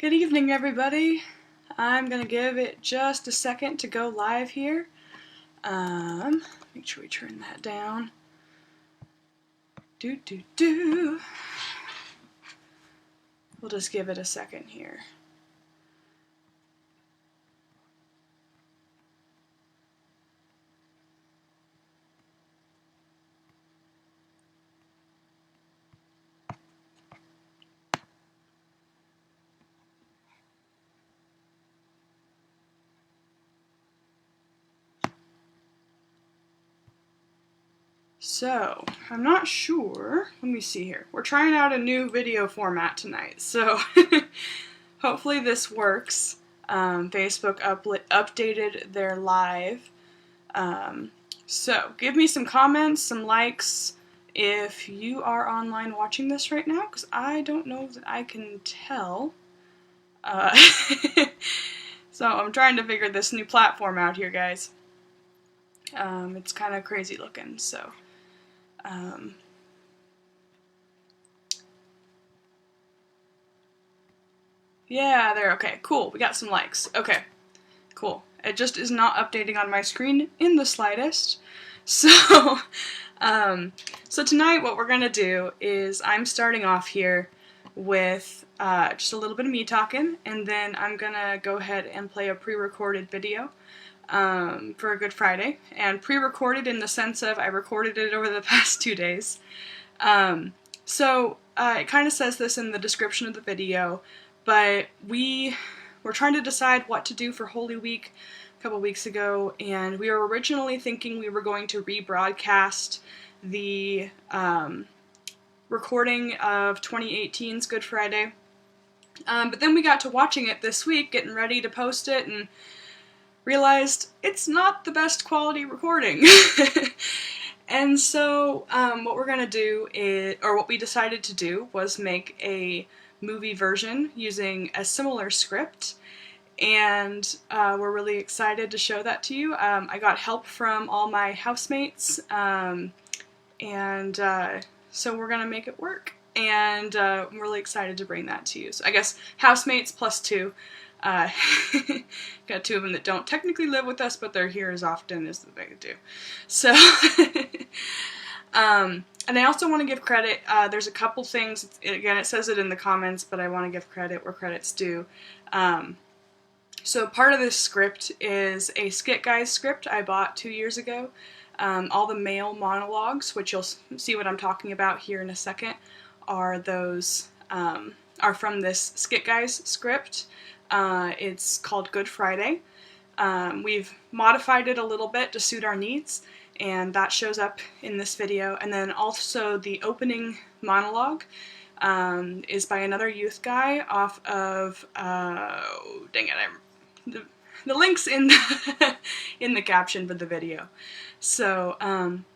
Good evening, everybody. I'm going to give it just a second to go live here. Make sure we turn that down. We'll just give it a second here. So, I'm not sure. Let me see here. We're trying out a new video format tonight, so hopefully this works. Facebook updated their live. So, give me some comments, some likes if you are online watching this right now, because I don't know that I can tell. So, I'm trying to figure this new platform out here, guys. It's kind of crazy looking, so... yeah, there, okay, cool, we got some likes. Okay, cool. It just is not updating on my screen in the slightest. So, so tonight what we're gonna do is I'm starting off here with just a little bit of me talking, and then I'm gonna go ahead and play a pre-recorded video for a Good Friday, and pre-recorded in the sense of I recorded it over the past 2 days. So it kind of says this in the description of the video, but we were trying to decide what to do for Holy Week a couple weeks ago, and we were originally thinking we were going to rebroadcast the recording of 2018's Good Friday, but then we got to watching it this week, getting ready to post it, and realized it's not the best quality recording. And so what we're going to do is, or what we decided to do, was make a movie version using a similar script, and we're really excited to show that to you. I got help from all my housemates, and so we're going to make it work, and I'm really excited to bring that to you. So I guess housemates plus 2. Got 2 of them that don't technically live with us, but they're here as often as they do. So, and I also want to give credit. There's a couple things. Again, it says it in the comments, but I want to give credit where credit's due. So part of this script is a Skit Guys script I bought 2 years ago. All the male monologues, which you'll see what I'm talking about here in a second, are those are from this Skit Guys script. It's called Good Friday. We've modified it a little bit to suit our needs, and that shows up in this video. And then also the opening monologue is by another youth guy off of, dang it, the link's in the, in the caption for the video. So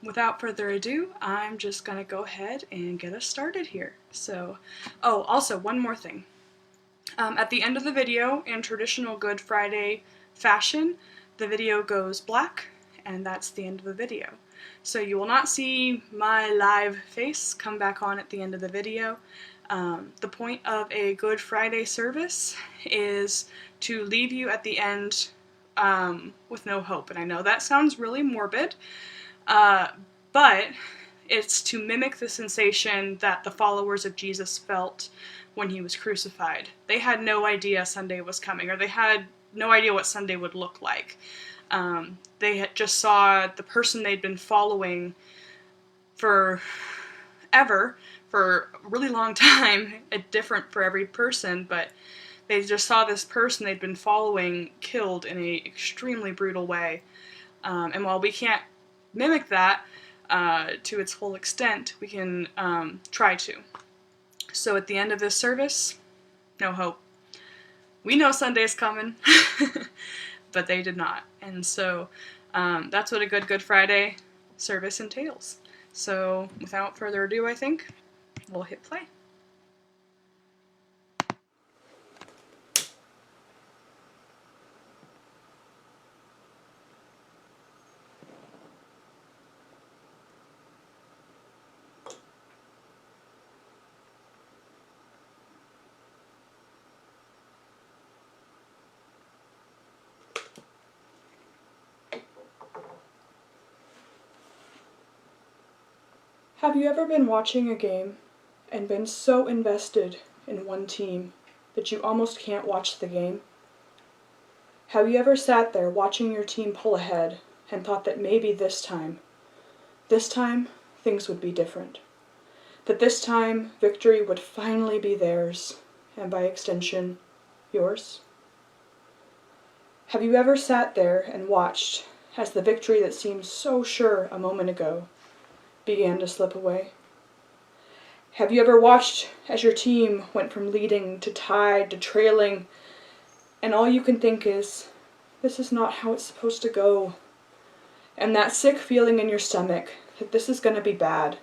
without further ado, I'm just gonna go ahead and get us started here. So, oh, also one more thing. At the end of the video, in traditional Good Friday fashion, the video goes black, and that's the end of the video. So you will not see my live face come back on at the end of the video. The point of a Good Friday service is to leave you at the end with no hope. And I know that sounds really morbid, but it's to mimic the sensation that the followers of Jesus felt when he was crucified. They had no idea Sunday was coming, or they had no idea what Sunday would look like. They had just saw the person they'd been following for a really long time, different for every person, but they just saw this person they'd been following killed in an extremely brutal way. And while we can't mimic that to its full extent, we can try to. So at the end of this service, no hope. We know Sunday's coming, but they did not. And so that's what a Good Friday service entails. So without further ado, I think we'll hit play. Have you ever been watching a game and been so invested in one team that you almost can't watch the game? Have you ever sat there watching your team pull ahead and thought that maybe this time, things would be different? That this time, victory would finally be theirs, and by extension, yours? Have you ever sat there and watched as the victory that seemed so sure a moment ago began to slip away? Have you ever watched as your team went from leading to tied to trailing, and all you can think is, this is not how it's supposed to go? And that sick feeling in your stomach that this is going to be bad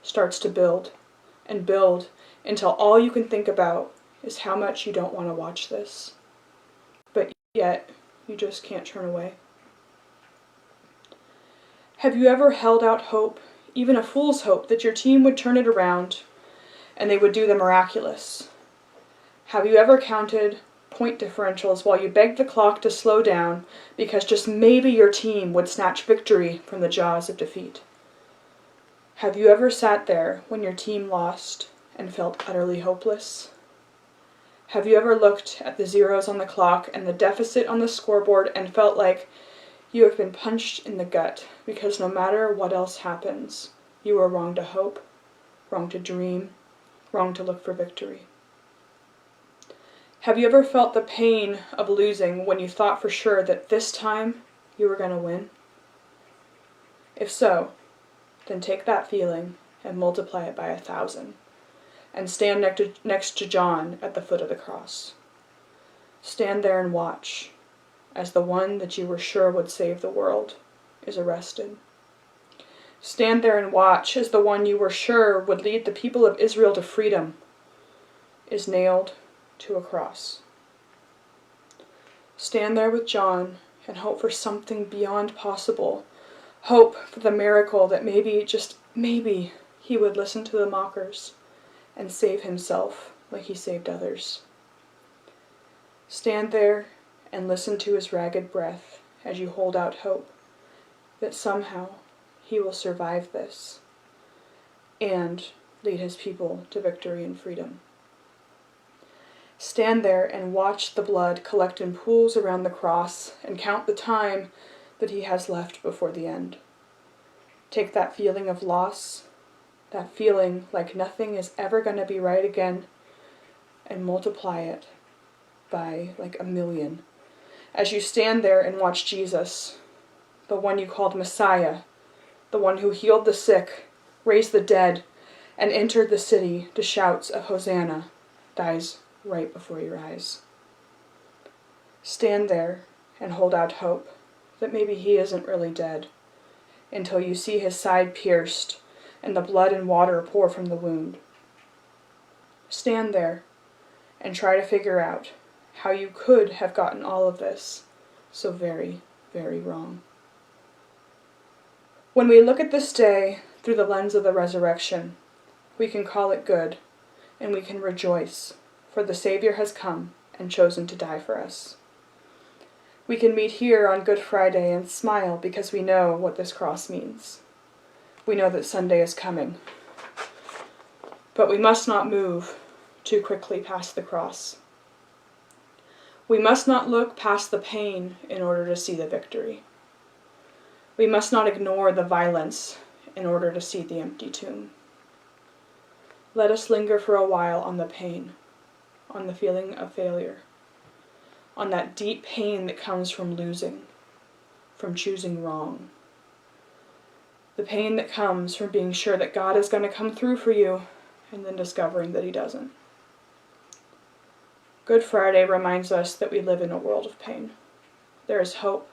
starts to build and build until all you can think about is how much you don't want to watch this. But yet, you just can't turn away. Have you ever held out hope, even a fool's hope, that your team would turn it around and they would do the miraculous? Have you ever counted point differentials while you begged the clock to slow down because just maybe your team would snatch victory from the jaws of defeat? Have you ever sat there when your team lost and felt utterly hopeless? Have you ever looked at the zeros on the clock and the deficit on the scoreboard and felt like you have been punched in the gut because no matter what else happens, you are wrong to hope, wrong to dream, wrong to look for victory? Have you ever felt the pain of losing when you thought for sure that this time you were going to win? If so, then take that feeling and multiply it by 1,000, and stand next to John at the foot of the cross. Stand there and watch as the one that you were sure would save the world is arrested. Stand there and watch as the one you were sure would lead the people of Israel to freedom is nailed to a cross. Stand there with John and hope for something beyond possible. Hope for the miracle that maybe, just maybe, he would listen to the mockers and save himself like he saved others. Stand there and listen to his ragged breath as you hold out hope that somehow he will survive this and lead his people to victory and freedom. Stand there and watch the blood collect in pools around the cross and count the time that he has left before the end. Take that feeling of loss, that feeling like nothing is ever going to be right again, and multiply it by like 1,000,000 as you stand there and watch Jesus, the one you called Messiah, the one who healed the sick, raised the dead, and entered the city to shouts of Hosanna, dies right before your eyes. Stand there and hold out hope that maybe he isn't really dead until you see his side pierced and the blood and water pour from the wound. Stand there and try to figure out how you could have gotten all of this so very, very wrong. When we look at this day through the lens of the resurrection, we can call it good, and we can rejoice, for the Savior has come and chosen to die for us. We can meet here on Good Friday and smile because we know what this cross means. We know that Sunday is coming. But we must not move too quickly past the cross. We must not look past the pain in order to see the victory. We must not ignore the violence in order to see the empty tomb. Let us linger for a while on the pain, on the feeling of failure, on that deep pain that comes from losing, from choosing wrong. The pain that comes from being sure that God is going to come through for you and then discovering that he doesn't. Good Friday reminds us that we live in a world of pain. There is hope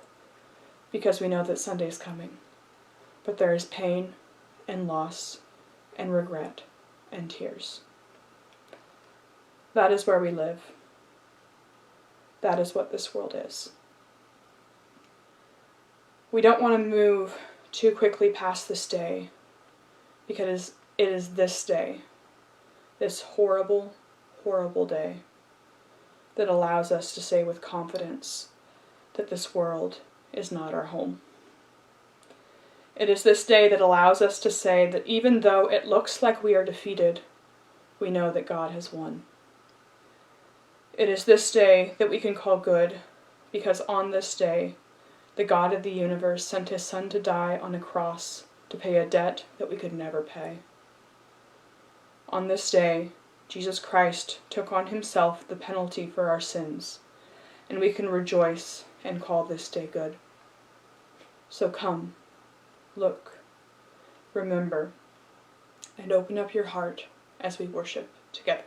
because we know that Sunday is coming. But there is pain and loss and regret and tears. That is where we live. That is what this world is. We don't want to move too quickly past this day because it is this day, this horrible, horrible day, that allows us to say with confidence that this world is not our home. It is this day that allows us to say that even though it looks like we are defeated, we know that God has won. It is this day that we can call good, because on this day, the God of the universe sent his Son to die on a cross to pay a debt that we could never pay. On this day, Jesus Christ took on himself the penalty for our sins, and we can rejoice and call this day good. So come, look, remember, and open up your heart as we worship together.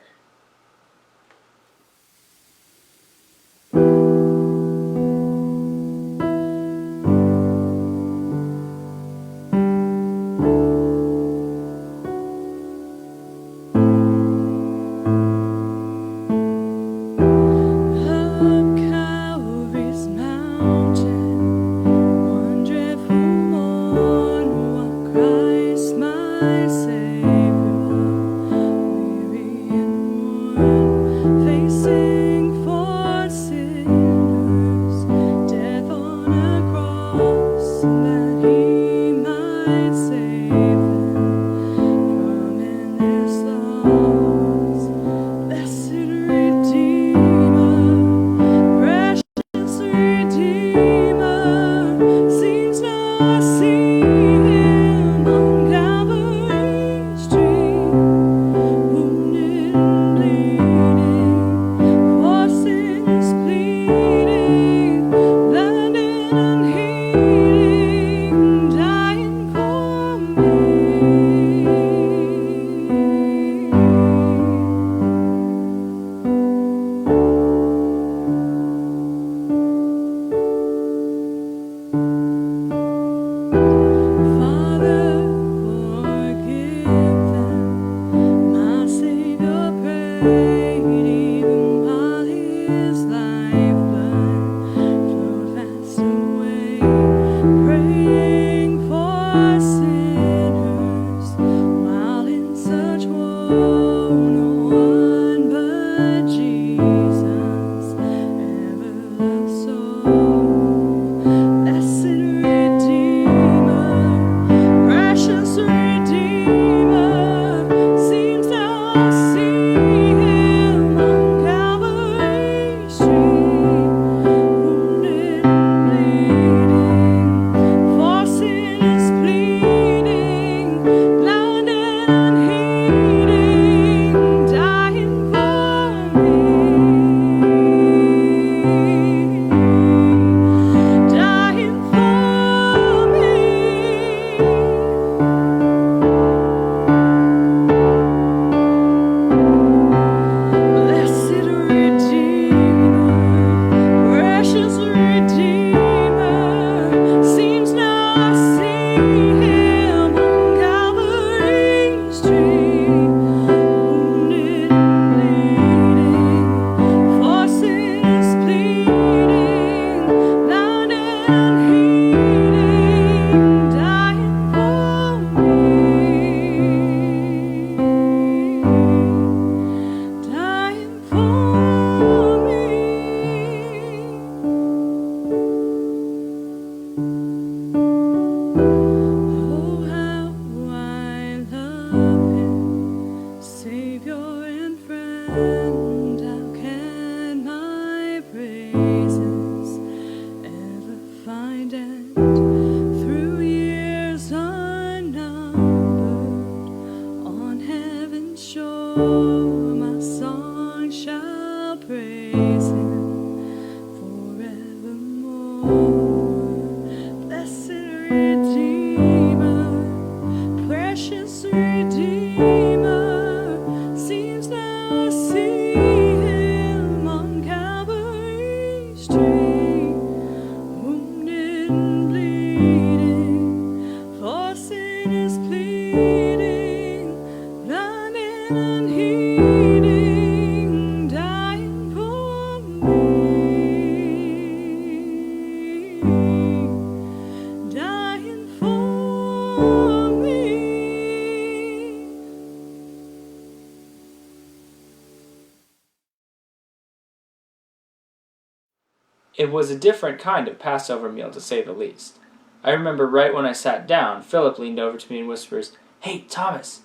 It was a different kind of Passover meal, to say the least. I remember right when I sat down, Philip leaned over to me and whispers, "Hey, Thomas,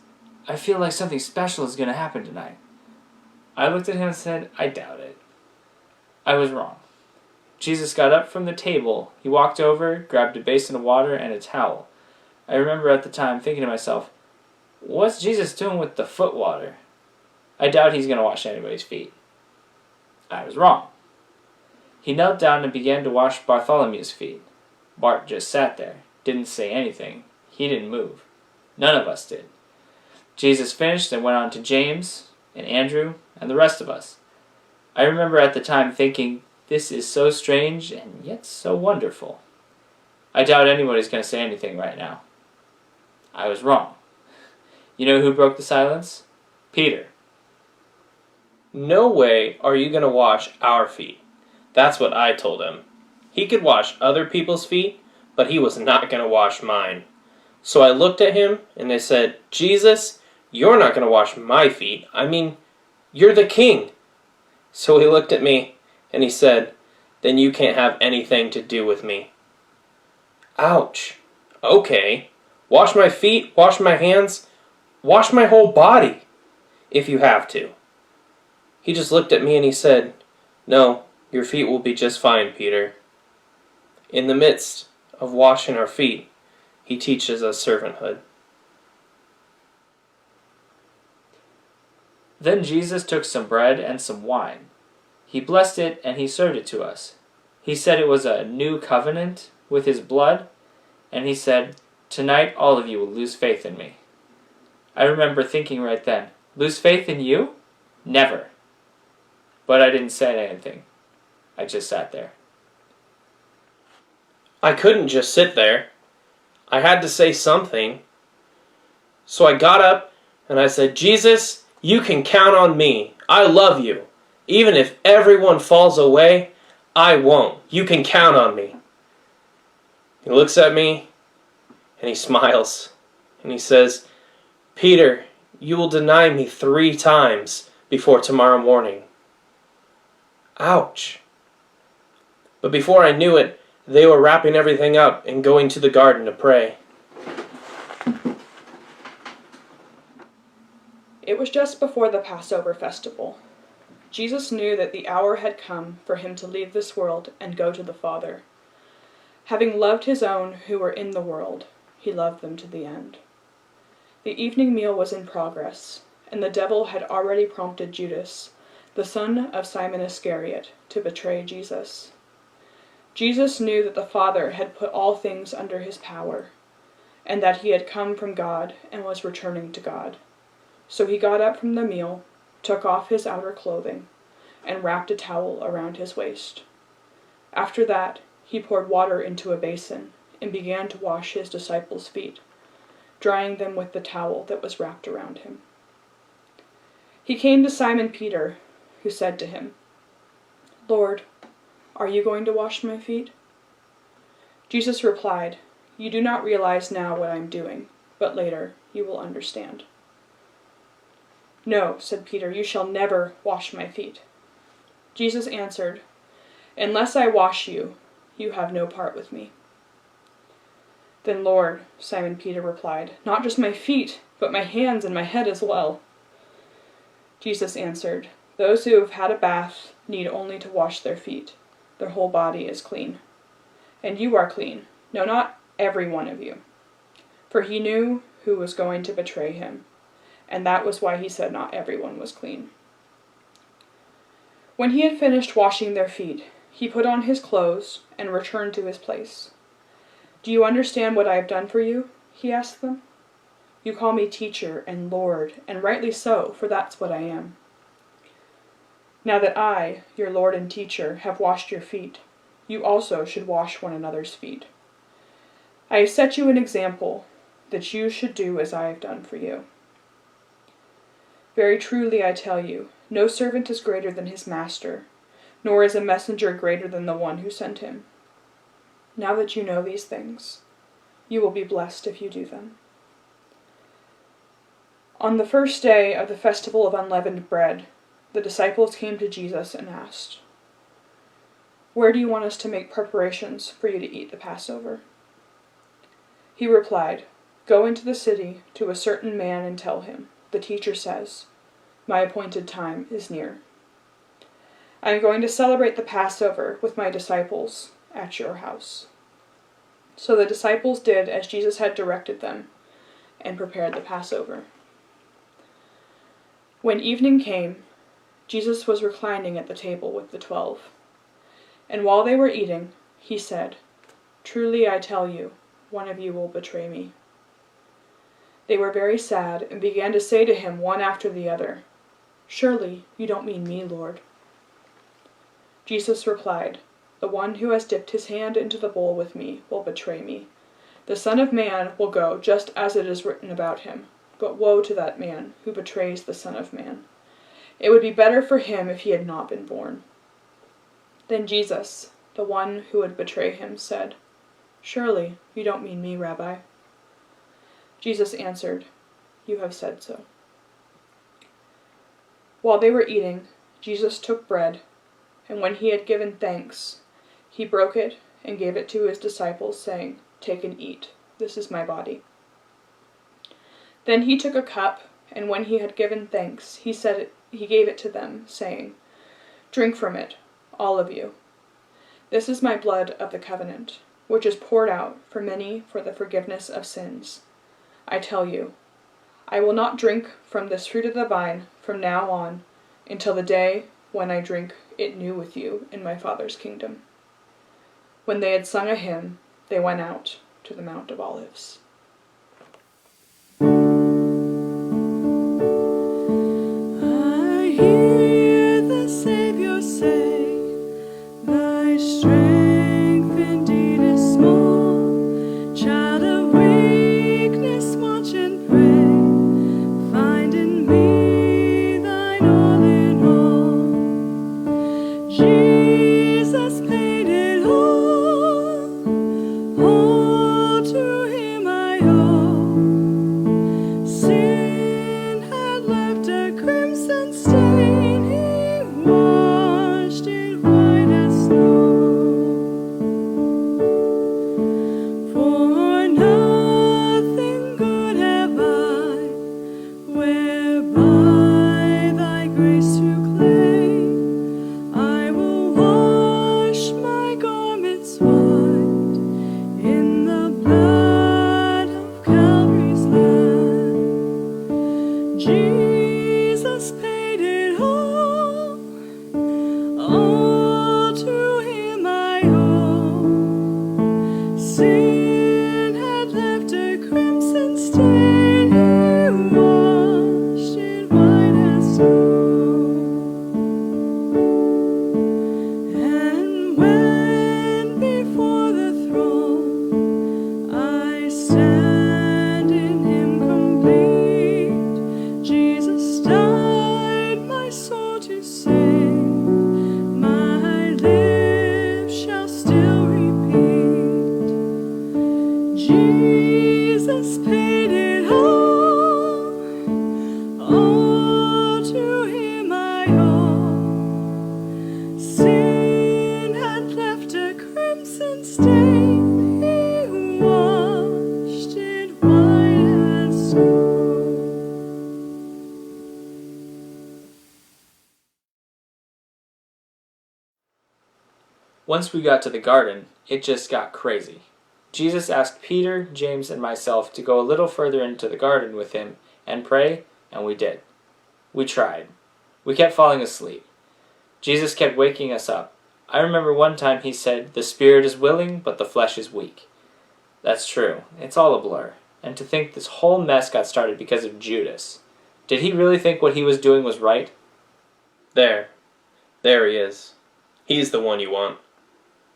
I feel like something special is going to happen tonight." I looked at him and said, "I doubt it." I was wrong. Jesus got up from the table. He walked over, grabbed a basin of water and a towel. I remember at the time thinking to myself, what's Jesus doing with the foot water? I doubt he's going to wash anybody's feet. I was wrong. He knelt down and began to wash Bartholomew's feet. Bart just sat there, didn't say anything. He didn't move. None of us did. Jesus finished and went on to James and Andrew and the rest of us. I remember at the time thinking, this is so strange and yet so wonderful. I doubt anybody's going to say anything right now. I was wrong. You know who broke the silence? Peter. "No way are you going to wash our feet." That's what I told him. He could wash other people's feet, but he was not going to wash mine. So I looked at him and I said, "Jesus, you're not going to wash my feet. I mean, you're the king." So he looked at me and he said, "Then you can't have anything to do with me." Ouch. Okay. Wash my feet, wash my hands, wash my whole body, if you have to. He just looked at me and he said, "No, your feet will be just fine, Peter." In the midst of washing our feet, he teaches us servanthood. Then Jesus took some bread and some wine. He blessed it and he served it to us. He said it was a new covenant with his blood, and he said, "Tonight all of you will lose faith in me." I remember thinking right then, lose faith in you? Never. But I didn't say anything. I just sat there. I couldn't just sit there. I had to say something. So I got up and I said, "Jesus, you can count on me. I love you. Even if everyone falls away, I won't. You can count on me." He looks at me and he smiles and he says, "Peter, you will deny me 3 times before tomorrow morning." Ouch. But before I knew it, they were wrapping everything up and going to the garden to pray. It was just before the Passover festival. Jesus knew that the hour had come for him to leave this world and go to the Father. Having loved his own who were in the world, he loved them to the end. The evening meal was in progress, and the devil had already prompted Judas, the son of Simon Iscariot, to betray Jesus. Jesus knew that the Father had put all things under his power, and that he had come from God and was returning to God. So he got up from the meal, took off his outer clothing, and wrapped a towel around his waist. After that, he poured water into a basin and began to wash his disciples' feet, drying them with the towel that was wrapped around him. He came to Simon Peter, who said to him, "Lord, are you going to wash my feet?" Jesus replied, "You do not realize now what I am doing, but later you will understand." "No," said Peter, "you shall never wash my feet." Jesus answered, "Unless I wash you, you have no part with me." "Then, Lord," Simon Peter replied, "not just my feet, but my hands and my head as well." Jesus answered, "Those who have had a bath need only to wash their feet. Their whole body is clean. And you are clean, no, not every one of you." For he knew who was going to betray him, and that was why he said not everyone was clean. When he had finished washing their feet, he put on his clothes and returned to his place. "Do you understand what I have done for you?" he asked them. "You call me teacher and Lord, and rightly so, for that's what I am. Now that I, your Lord and teacher, have washed your feet, you also should wash one another's feet. I have set you an example, that you should do as I have done for you. Very truly I tell you, no servant is greater than his master, nor is a messenger greater than the one who sent him. Now that you know these things, you will be blessed if you do them." On the first day of the festival of unleavened bread, the disciples came to Jesus and asked, "Where do you want us to make preparations for you to eat the Passover?" He replied, "Go into the city to a certain man and tell him, 'The teacher says, my appointed time is near. I am going to celebrate the Passover with my disciples at your house.'" So the disciples did as Jesus had directed them and prepared the Passover. When evening came, Jesus was reclining at the table with the 12. And while they were eating, he said, "Truly I tell you, one of you will betray me." They were very sad and began to say to him one after the other, "Surely you don't mean me, Lord." Jesus replied, "The one who has dipped his hand into the bowl with me will betray me. The Son of Man will go just as it is written about him, but woe to that man who betrays the Son of Man. It would be better for him if he had not been born." Then Jesus, the one who would betray him, said, "Surely you don't mean me, Rabbi." Jesus answered, "You have said so." While they were eating, Jesus took bread, and when he had given thanks, he broke it and gave it to his disciples, saying, "Take and eat. This is my body." Then he took a cup, and when he had given thanks, he gave it to them, saying, "Drink from it, all of you. This is my blood of the covenant, which is poured out for many for the forgiveness of sins. I tell you, I will not drink from this fruit of the vine from now on until the day when I drink it new with you in my Father's kingdom." When they had sung a hymn, they went out to the Mount of Olives. I hear the Savior say, "Thy strength indeed is small. Child of weakness, watch and pray. Find in me thine all in all." Jesus paid it all to him I owe. Sin had left a crimson stain, he washed it white as snow. For nothing good have I, whereby thy grace to claim. I will wash my garments white in the blood of Calvary's Lamb. Jesus paid it all to him I owe. Sin had left a crimson stain, he washed it white as snow. And when before the throne I stand in him complete, Jesus died my soul to save. My lips shall still repeat, Jesus paid it all to him I owe. Sin had left a crimson stain, he washed it white as snow. Once we got to the garden, it just got crazy. Jesus asked Peter, James, and myself to go a little further into the garden with him and pray, and we did. We tried. We kept falling asleep. Jesus kept waking us up. I remember one time he said, "The spirit is willing, but the flesh is weak." That's true. It's all a blur. And to think this whole mess got started because of Judas. Did he really think what he was doing was right? There he is. He's the one you want.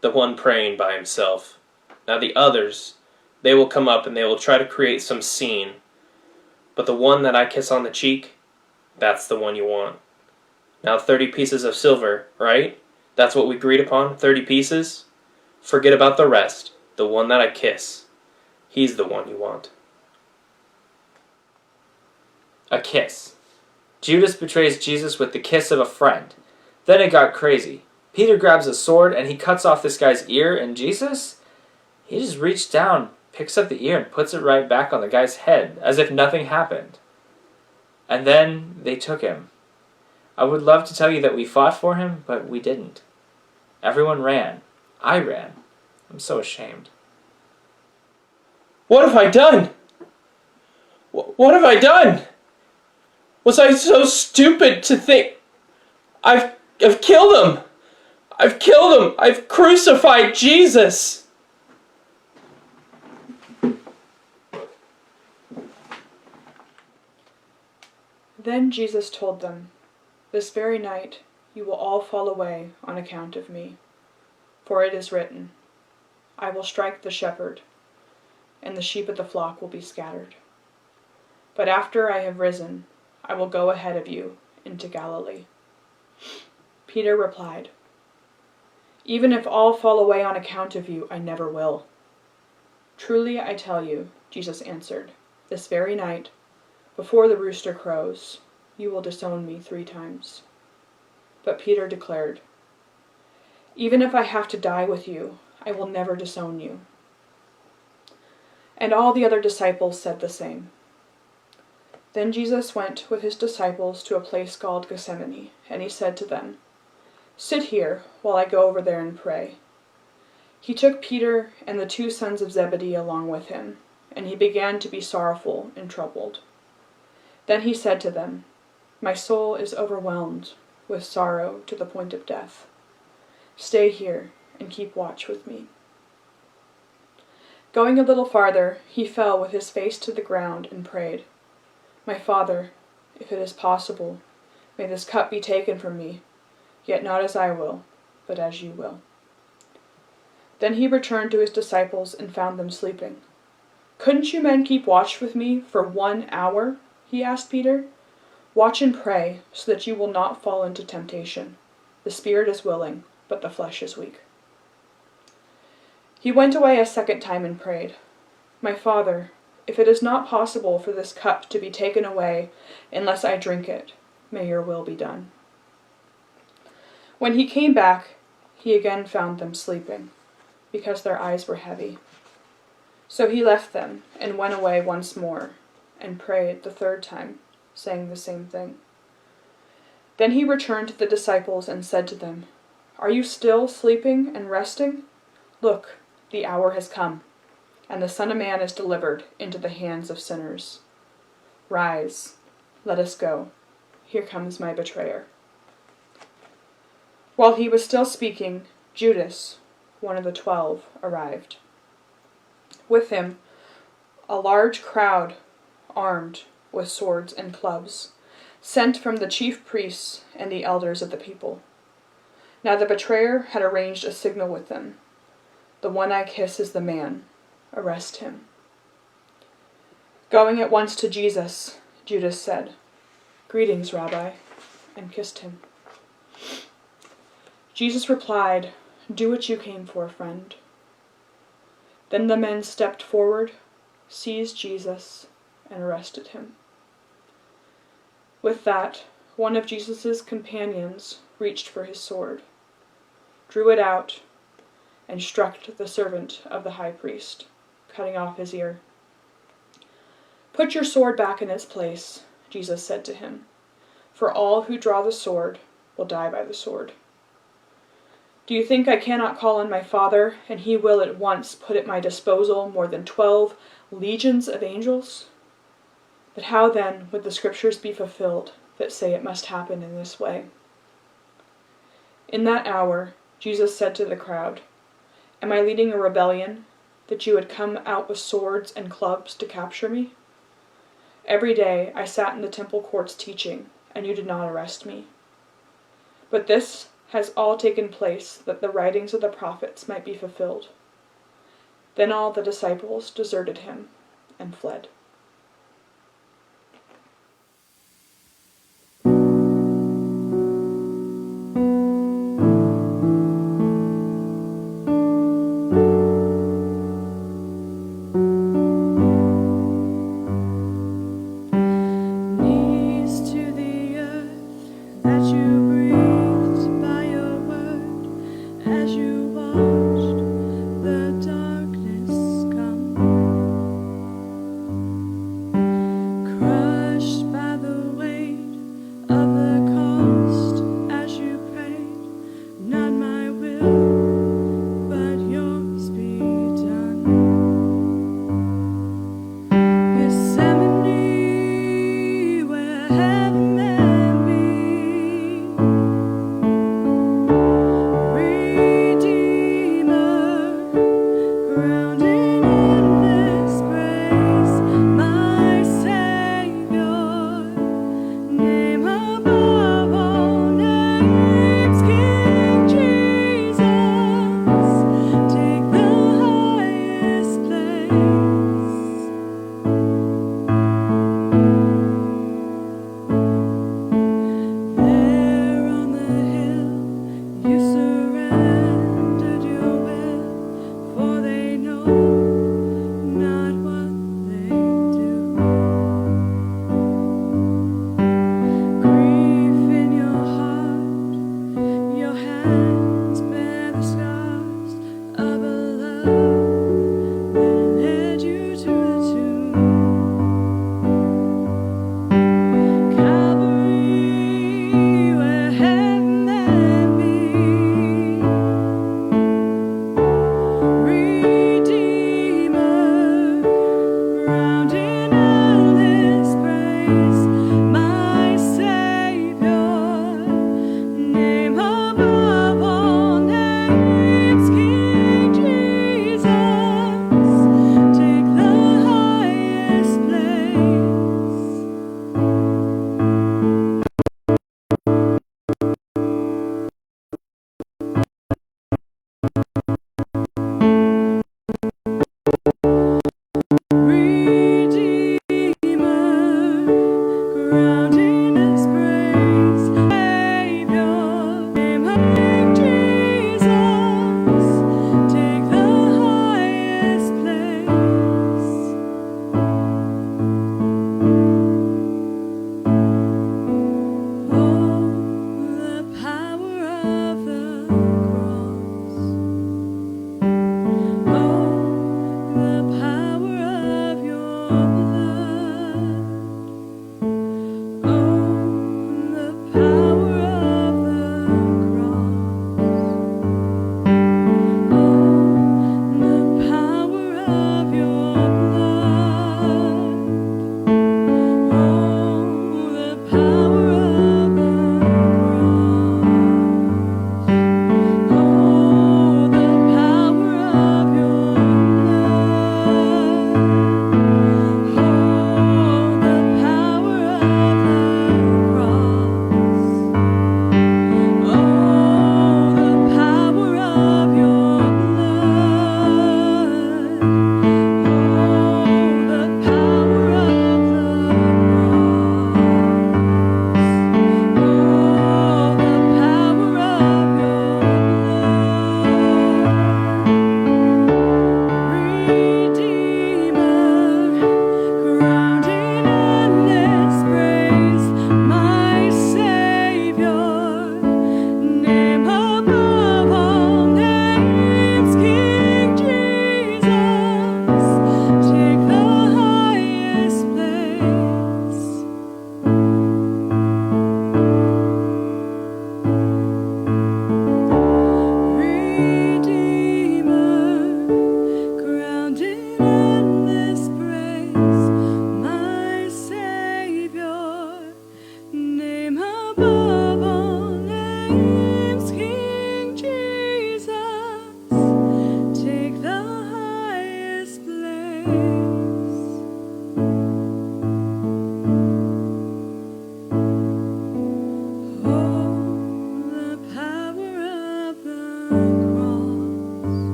The one praying by himself. Now the others, they will come up and they will try to create some scene. But the one that I kiss on the cheek, that's the one you want. Now 30 pieces of silver, right? That's what we agreed upon, 30 pieces? Forget about the rest. The one that I kiss, he's the one you want. A kiss. Judas betrays Jesus with the kiss of a friend. Then it got crazy. Peter grabs a sword and he cuts off this guy's ear, and Jesus? He just reached down, picks up the ear and puts it right back on the guy's head, as if nothing happened. And then they took him. I would love to tell you that we fought for him, but we didn't. Everyone ran. I ran. I'm so ashamed. What have I done? What have I done? Was I so stupid to think... I've killed him! I've killed him! I've crucified Jesus! Then Jesus told them, "This very night you will all fall away on account of me. For it is written, I will strike the shepherd, and the sheep of the flock will be scattered. But after I have risen, I will go ahead of you into Galilee." Peter replied, "Even if all fall away on account of you, I never will." "Truly I tell you," Jesus answered, "this very night, before the rooster crows, you will disown me 3 times. But Peter declared, "Even if I have to die with you, I will never disown you." And all the other disciples said the same. Then Jesus went with his disciples to a place called Gethsemane, and he said to them, "Sit here while I go over there and pray." He took Peter and the 2 sons of Zebedee along with him, and he began to be sorrowful and troubled. Then he said to them, "My soul is overwhelmed with sorrow to the point of death. Stay here and keep watch with me." Going a little farther, he fell with his face to the ground and prayed, "My Father, if it is possible, may this cup be taken from me, yet not as I will, but as you will." Then he returned to his disciples and found them sleeping. "Couldn't you men keep watch with me for 1 hour?" he asked Peter. "Watch and pray, so that you will not fall into temptation. The spirit is willing, but the flesh is weak." He went away a second time and prayed, "My Father, if it is not possible for this cup to be taken away unless I drink it, may your will be done." When he came back, he again found them sleeping, because their eyes were heavy. So he left them and went away once more, and prayed the 3rd time, saying the same thing. Then he returned to the disciples and said to them, "Are you still sleeping and resting? Look, the hour has come, and the Son of Man is delivered into the hands of sinners. Rise, let us go. Here comes my betrayer." While he was still speaking, Judas, one of the 12, arrived. With him, a large crowd, armed with swords and clubs, sent from the chief priests and the elders of the people. Now the betrayer had arranged a signal with them. "The one I kiss is the man. Arrest him." Going at once to Jesus, Judas said, "Greetings, Rabbi," and kissed him. Jesus replied, "Do what you came for, friend." Then the men stepped forward, seized Jesus, and arrested him. With that, one of Jesus' companions reached for his sword, drew it out, and struck the servant of the high priest, cutting off his ear. "Put your sword back in its place," Jesus said to him, "for all who draw the sword will die by the sword. Do you think I cannot call on my Father, and he will at once put at my disposal more than 12 legions of angels? But how then would the scriptures be fulfilled that say it must happen in this way?" In that hour, Jesus said to the crowd, "Am I leading a rebellion, that you would come out with swords and clubs to capture me? Every day I sat in the temple courts teaching, and you did not arrest me. But this has all taken place that the writings of the prophets might be fulfilled." Then all the disciples deserted him and fled. Knees to the earth that you breathed by your word as you watched the darkness come.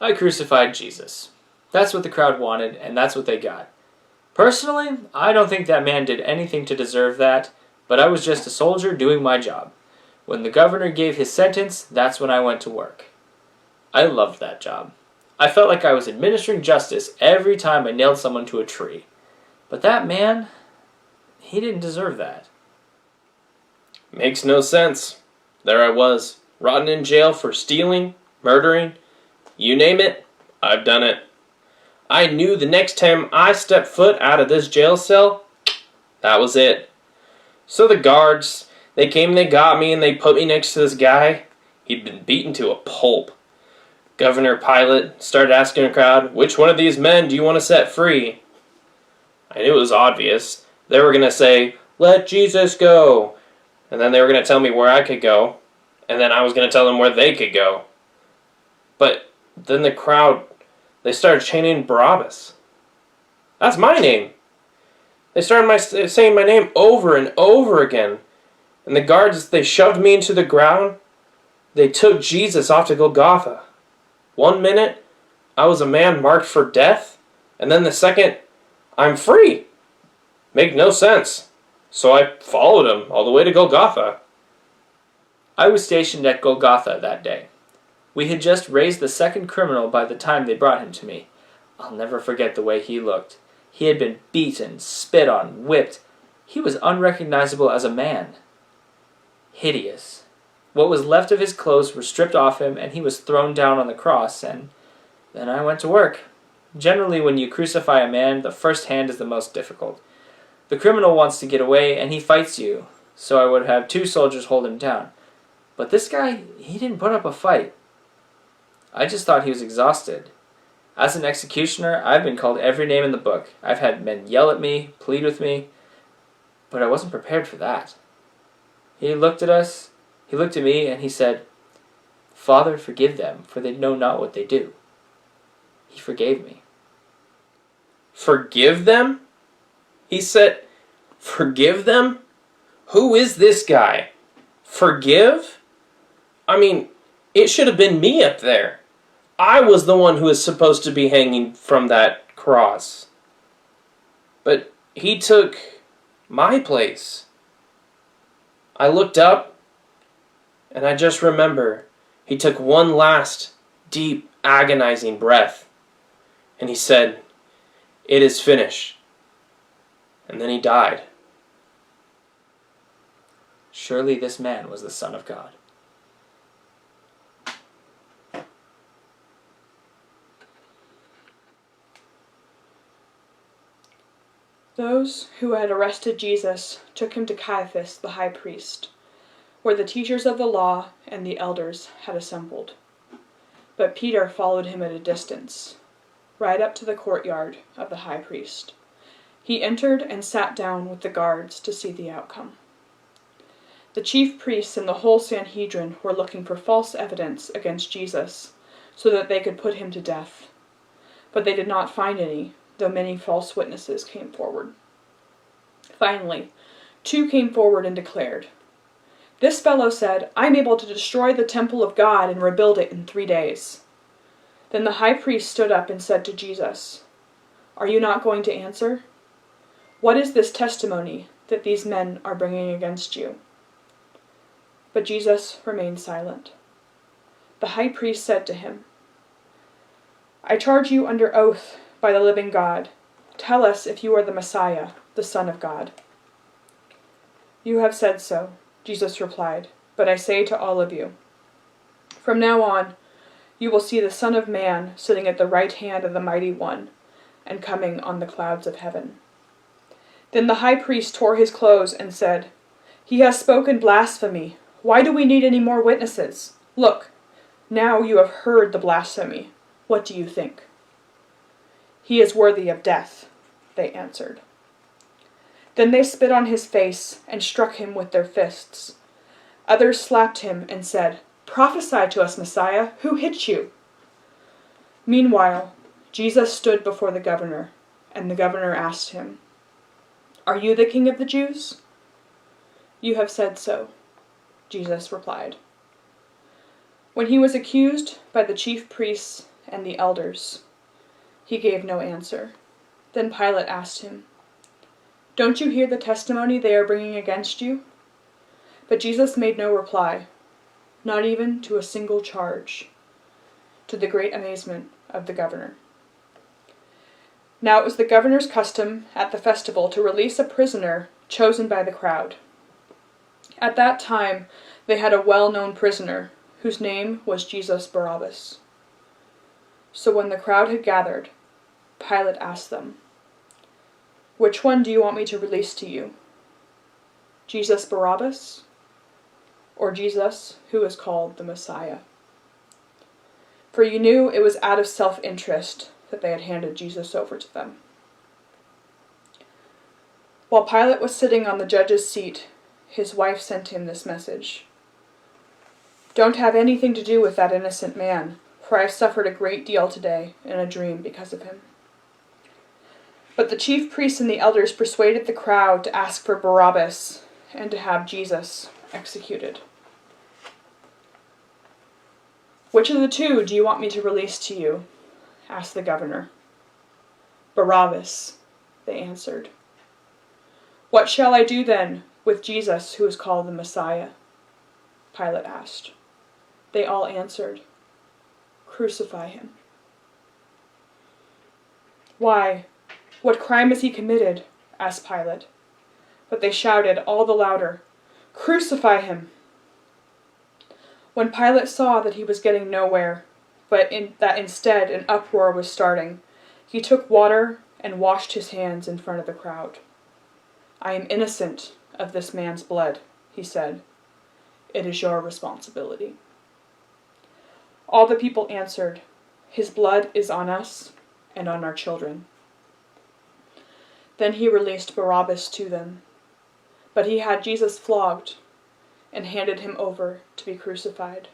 I crucified Jesus. That's what the crowd wanted, and that's what they got. Personally, I don't think that man did anything to deserve that, but I was just a soldier doing my job. When the governor gave his sentence, that's when I went to work. I loved that job. I felt like I was administering justice every time I nailed someone to a tree. But that man, he didn't deserve that. Makes no sense. There I was, rotting in jail for stealing, murdering, you name it, I've done it. I knew the next time I stepped foot out of this jail cell, that was it. So the guards, they came and they got me and they put me next to this guy. He'd been beaten to a pulp. Governor Pilate started asking the crowd, which one of these men do you want to set free? I knew it was obvious. They were going to say, let Jesus go. And then they were going to tell me where I could go. And then I was going to tell them where they could go. But then the crowd, they started chanting Barabbas. That's my name. They started saying my name over and over again. And the guards, they shoved me into the ground. They took Jesus off to Golgotha. 1 minute, I was a man marked for death. And then the second, I'm free. Make no sense. So I followed him all the way to Golgotha. I was stationed at Golgotha that day. We had just raised the second criminal by the time they brought him to me. I'll never forget the way he looked. He had been beaten, spit on, whipped. He was unrecognizable as a man. Hideous. What was left of his clothes were stripped off him, and he was thrown down on the cross, and then I went to work. Generally, when you crucify a man, the first hand is the most difficult. The criminal wants to get away, and he fights you, so I would have 2 soldiers hold him down. But this guy, he didn't put up a fight. I just thought he was exhausted. As an executioner, I've been called every name in the book. I've had men yell at me, plead with me, but I wasn't prepared for that. He looked at us, he looked at me, and he said, Father, forgive them, for they know not what they do. He forgave me. Forgive them? He said, forgive them? Who is this guy? Forgive? I mean, it should have been me up there. I was the one who was supposed to be hanging from that cross. But he took my place. I looked up, and I just remember he took one last, deep, agonizing breath, and he said, it is finished. And then he died. Surely this man was the Son of God. Those who had arrested Jesus took him to Caiaphas the high priest, where the teachers of the law and the elders had assembled. But Peter followed him at a distance, right up to the courtyard of the high priest. He entered and sat down with the guards to see the outcome. The chief priests and the whole Sanhedrin were looking for false evidence against Jesus, so that they could put him to death. But they did not find any, though many false witnesses came forward. Finally, 2 came forward and declared, This fellow said, I'm able to destroy the temple of God and rebuild it in 3 days. Then the high priest stood up and said to Jesus, Are you not going to answer? What is this testimony that these men are bringing against you? But Jesus remained silent. The high priest said to him, I charge you under oath by the living God. Tell us if you are the Messiah, the Son of God. You have said so, Jesus replied, but I say to all of you, from now on, you will see the Son of Man sitting at the right hand of the Mighty One and coming on the clouds of heaven. Then the high priest tore his clothes and said, He has spoken blasphemy. Why do we need any more witnesses? Look, now you have heard the blasphemy. What do you think? He is worthy of death, they answered. Then they spit on his face and struck him with their fists. Others slapped him and said, Prophesy to us, Messiah, who hit you? Meanwhile, Jesus stood before the governor, and the governor asked him, Are you the king of the Jews? You have said so, Jesus replied. When he was accused by the chief priests and the elders. He gave no answer. Then Pilate asked him, "Don't you hear the testimony they are bringing against you?" But Jesus made no reply, not even to a single charge, to the great amazement of the governor. Now it was the governor's custom at the festival to release a prisoner chosen by the crowd. At that time they had a well-known prisoner whose name was Jesus Barabbas. So when the crowd had gathered, Pilate asked them, "Which one do you want me to release to you? Jesus Barabbas, or Jesus who is called the Messiah?" For you knew it was out of self-interest that they had handed Jesus over to them. While Pilate was sitting on the judge's seat, his wife sent him this message: "Don't have anything to do with that innocent man, for I have suffered a great deal today in a dream because of him." But the chief priests and the elders persuaded the crowd to ask for Barabbas and to have Jesus executed. "Which of the two do you want me to release to you?" asked the governor. "Barabbas," they answered. "What shall I do then with Jesus who is called the Messiah?" Pilate asked. They all answered, "Crucify him." "Why? What crime has he committed?" asked Pilate. But they shouted all the louder, "Crucify him!" When Pilate saw that he was getting nowhere, but that instead an uproar was starting, he took water and washed his hands in front of the crowd. "I am innocent of this man's blood," he said. "It is your responsibility." All the people answered, "His blood is on us and on our children." Then he released Barabbas to them, but he had Jesus flogged and handed him over to be crucified.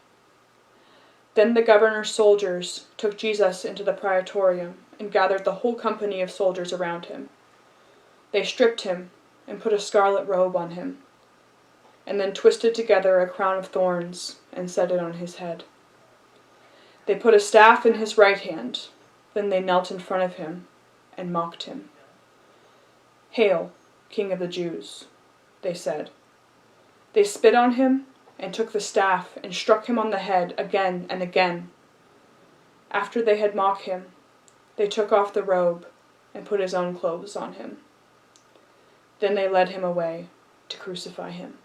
Then the governor's soldiers took Jesus into the praetorium and gathered the whole company of soldiers around him. They stripped him and put a scarlet robe on him, and then twisted together a crown of thorns and set it on his head. They put a staff in his right hand, then they knelt in front of him and mocked him. "Hail, King of the Jews," they said. They spit on him and took the staff and struck him on the head again and again. After they had mocked him, they took off the robe and put his own clothes on him. Then they led him away to crucify him.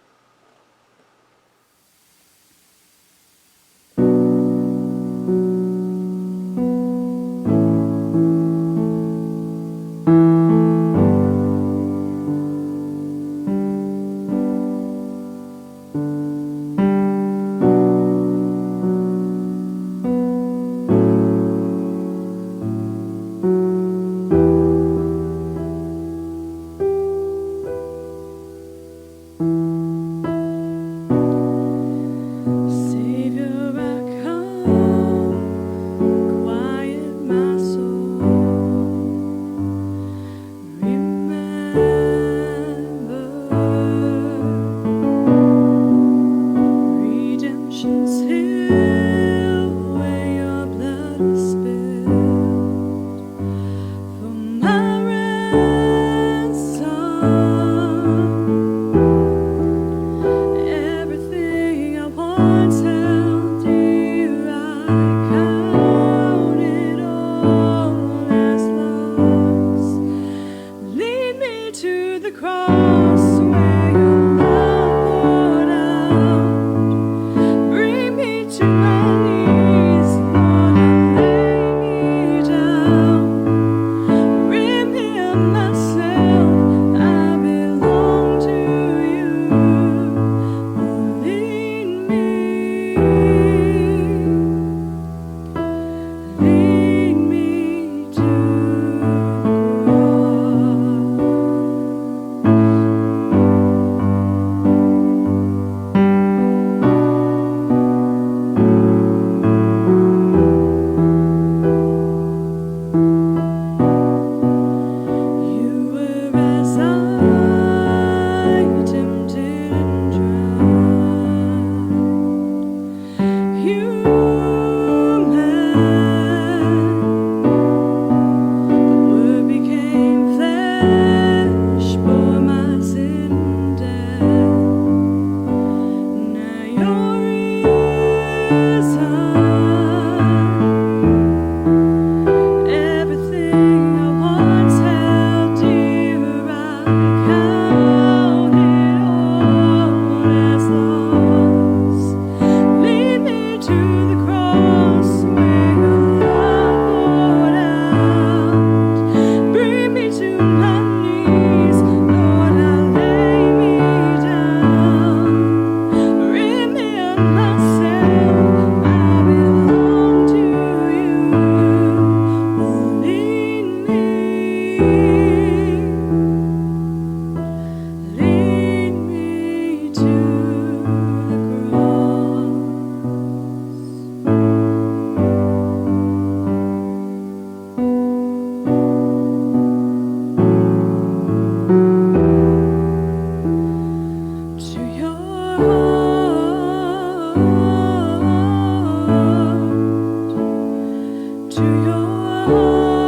to your heart.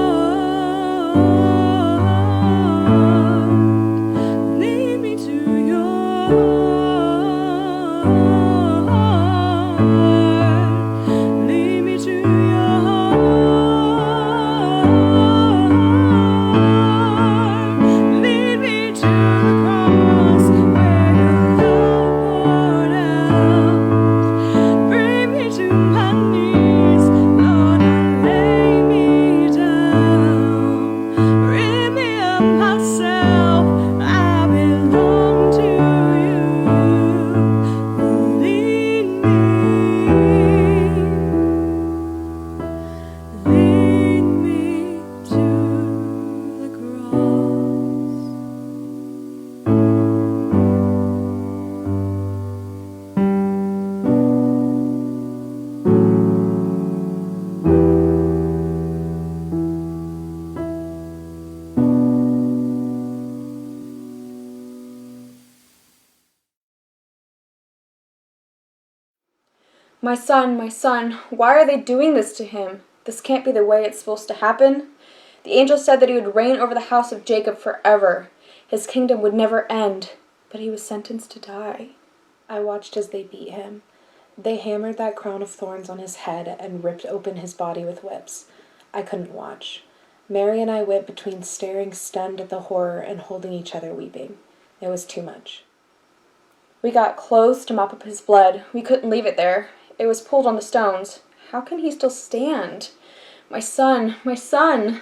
Lead me to your heart. Lead me to your heart. Lead me to the cross where your love poured out. Bring me to my knees, Lord, and lay me down. Rid me of myself, I belong to you. Lead me to the My son, why are they doing this to him? This can't be the way it's supposed to happen. The angel said that he would reign over the house of Jacob forever. His kingdom would never end, but he was sentenced to die. I watched as they beat him. They hammered that crown of thorns on his head and ripped open his body with whips. I couldn't watch. Mary and I went between staring stunned at the horror and holding each other weeping. It was too much. We got clothes to mop up his blood. We couldn't leave it there. It was pulled on the stones. How can he still stand? My son, my son!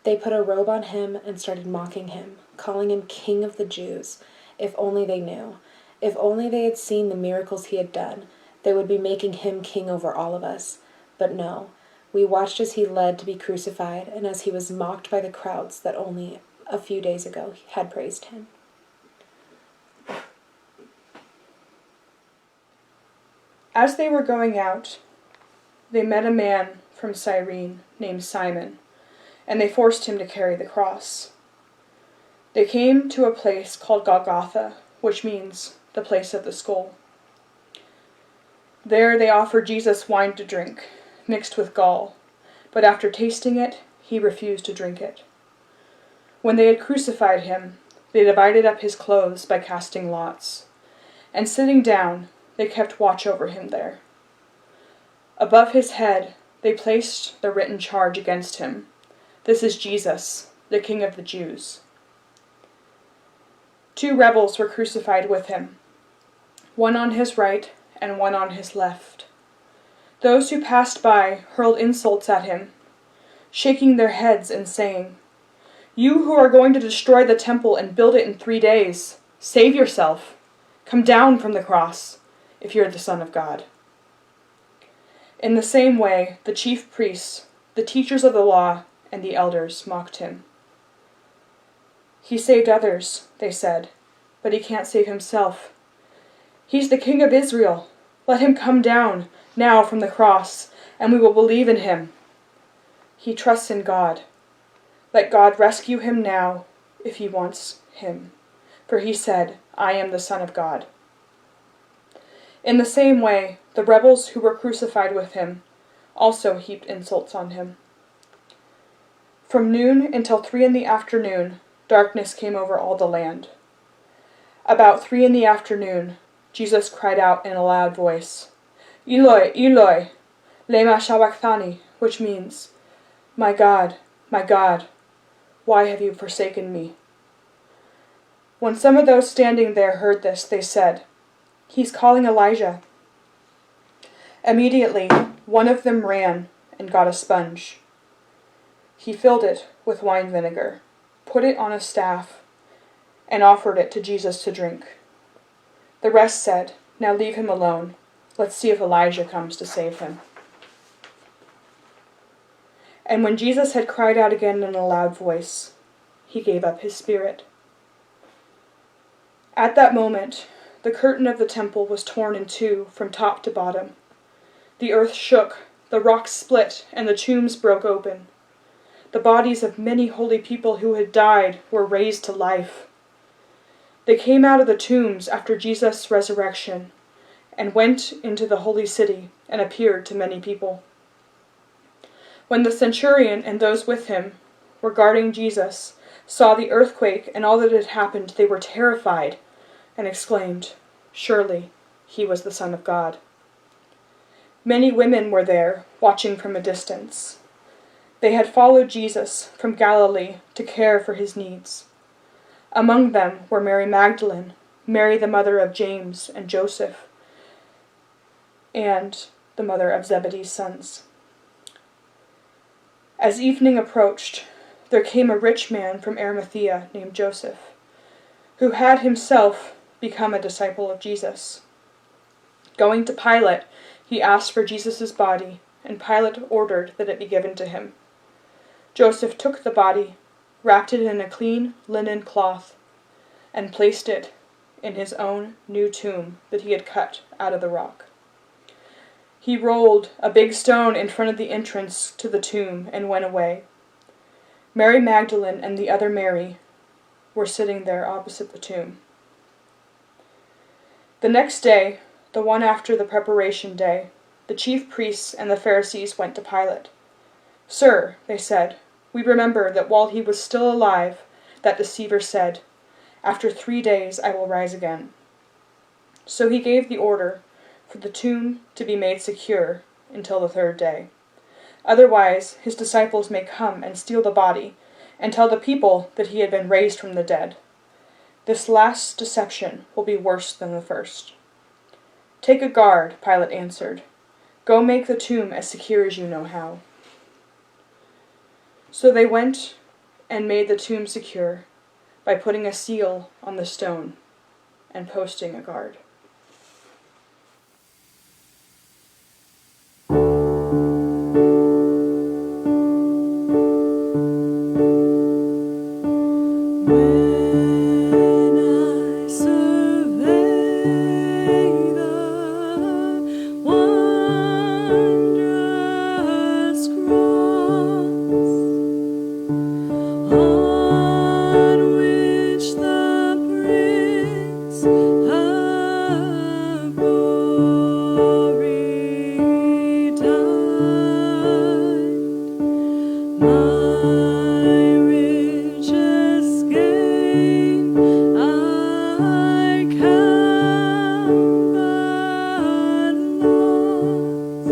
They put a robe on him and started mocking him, calling him King of the Jews. If only they knew. If only they had seen the miracles he had done, they would be making him king over all of us. But no, we watched as he led to be crucified and as he was mocked by the crowds that only a few days ago had praised him. As they were going out, they met a man from Cyrene named Simon, and they forced him to carry the cross. They came to a place called Golgotha, which means the place of the skull. There they offered Jesus wine to drink, mixed with gall, but after tasting it, he refused to drink it. When they had crucified him, they divided up his clothes by casting lots, and sitting down, they kept watch over him there. Above his head, they placed the written charge against him. This is Jesus, the King of the Jews. 2 rebels were crucified with him, one on his right and one on his left. Those who passed by hurled insults at him, shaking their heads and saying, "You who are going to destroy the temple and build it in 3 days, save yourself. Come down from the cross, if you're the Son of God." In the same way, the chief priests, the teachers of the law, and the elders mocked him. "He saved others," they said, "but he can't save himself. He's the King of Israel. Let him come down now from the cross, and we will believe in him. He trusts in God. Let God rescue him now, if he wants him. For he said, 'I am the Son of God.'" In the same way, the rebels who were crucified with him also heaped insults on him. From noon until 3 in the afternoon, darkness came over all the land. About 3 in the afternoon, Jesus cried out in a loud voice, "Eloi, Eloi, lema sabachthani," which means, my God, why have you forsaken me?" When some of those standing there heard this, they said, "He's calling Elijah." Immediately, one of them ran and got a sponge. He filled it with wine vinegar, put it on a staff, and offered it to Jesus to drink. The rest said, "Now leave him alone. Let's see if Elijah comes to save him." And when Jesus had cried out again in a loud voice, he gave up his spirit. At that moment, the curtain of the temple was torn in 2 from top to bottom. The earth shook, the rocks split, and the tombs broke open. The bodies of many holy people who had died were raised to life. They came out of the tombs after Jesus' resurrection and went into the holy city and appeared to many people. When the centurion and those with him were guarding Jesus saw the earthquake and all that had happened, they were terrified and exclaimed, "Surely he was the Son of God." Many women were there, watching from a distance. They had followed Jesus from Galilee to care for his needs. Among them were Mary Magdalene, Mary the mother of James and Joseph, and the mother of Zebedee's sons. As evening approached, there came a rich man from Arimathea named Joseph, who had himself become a disciple of Jesus. Going to Pilate, he asked for Jesus' body, and Pilate ordered that it be given to him. Joseph took the body, wrapped it in a clean linen cloth, and placed it in his own new tomb that he had cut out of the rock. He rolled a big stone in front of the entrance to the tomb and went away. Mary Magdalene and the other Mary were sitting there opposite the tomb. The next day, the one after the preparation day, the chief priests and the Pharisees went to Pilate. "Sir," they said, "we remember that while he was still alive, that deceiver said, 'After 3 days I will rise again.'" So he gave the order for the tomb to be made secure until the 3rd day. Otherwise, his disciples may come and steal the body and tell the people that he had been raised from the dead. This last deception will be worse than the first. "Take a guard," Pilate answered. "Go make the tomb as secure as you know how." So they went and made the tomb secure by putting a seal on the stone and posting a guard. When I survey the wondrous cross on which the Prince of Glory died, my richest gain I count but loss,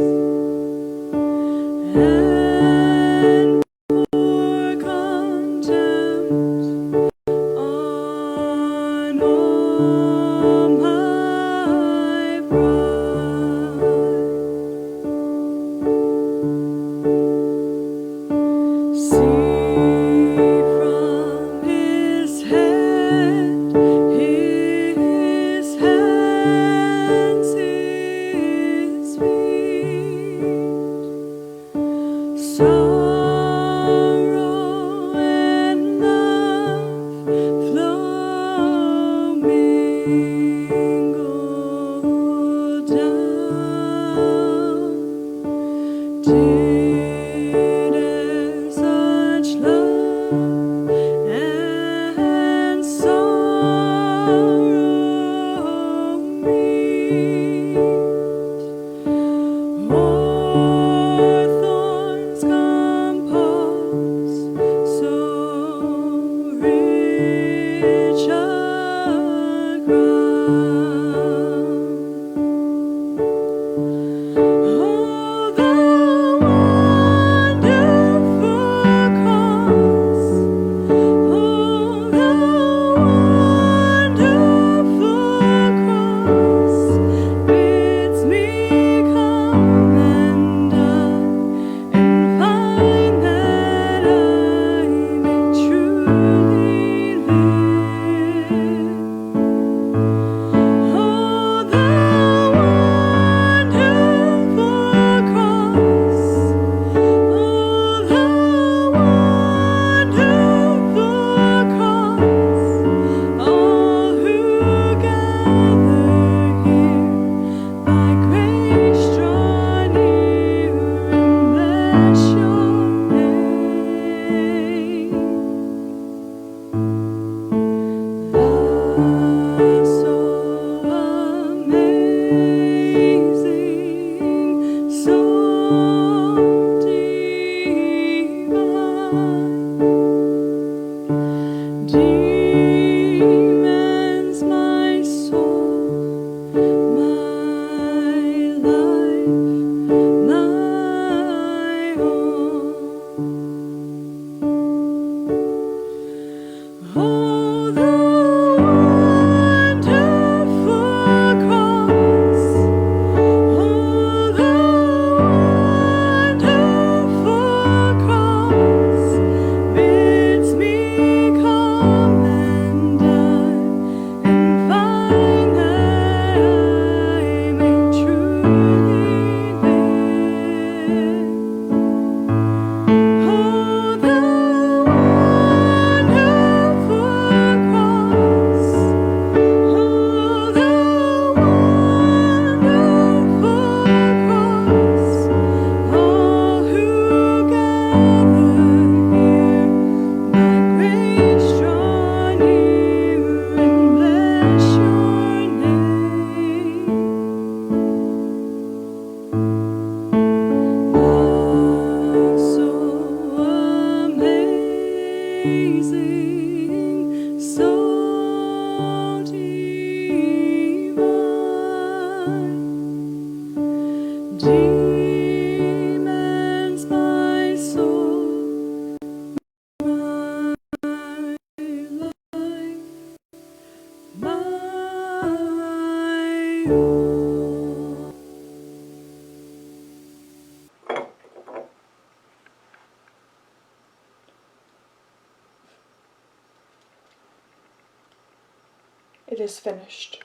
and pour contempt on all my pride. See from his head, his hands, his feet, sorrow and love flow mingled down. Did as such love and sorrow meet, o'er thorns compose so rich a crown. Oh, the demands my soul, my life, my all. It is finished.